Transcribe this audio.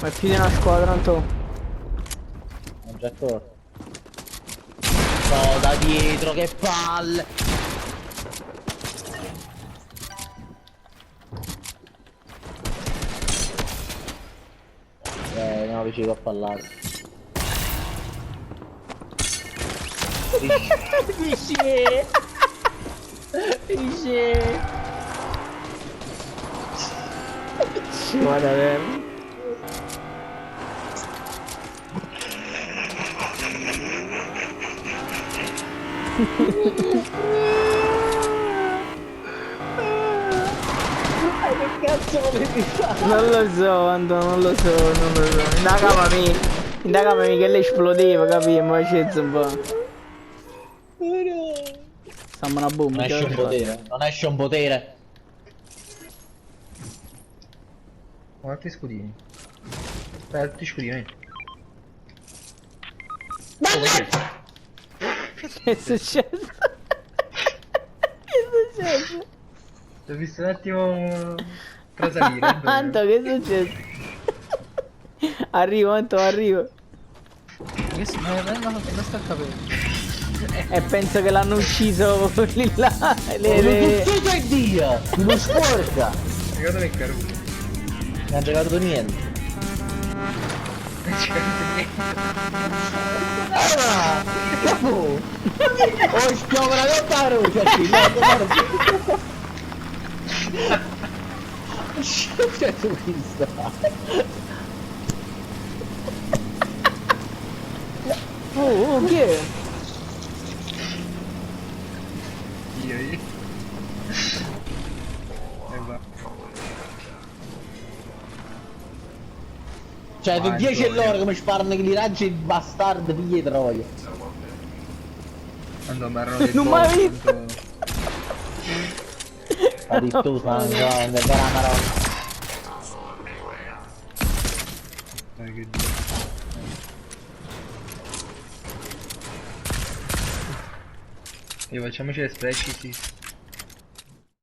Ma è più di una squadra, Anto. Non c'è accorto. No, da dietro, che palle! No, vicino a pallare. Dice! Ci vuole avere. Che cazzo volevi fare? Non lo so, Anto, non lo so, non lo so. Indagami che le esplodeva, capì? Ma scezzo un po'. Stiamo una bomba, Non esce un potere, non esce un potere. Ho altri scudini. Fai altri scudini. Che è successo? Che è successo? Ti ho visto un attimo trasalire. Anto, che è successo? Arrivo, Anto, arrivo. Che si non sta capendo. E penso che l'hanno ucciso lì là. Che Dio! Non sporca! Secondo me è caruto. Non ha regalato niente. Non ci caruto niente. Ah! Capo! Oh, stiamo la lottare! C'è tu visto? Oh, chi è? Io. E va. Cioè, per Vai, 10 e Antonio. loro come sparano i raggi bastardi figli di troia. Quando mi erano dei Non boss, mai visto. quando- La di tu, no, è vera maronna. Dai, che Dio. E facciamoci le sprechi, sì.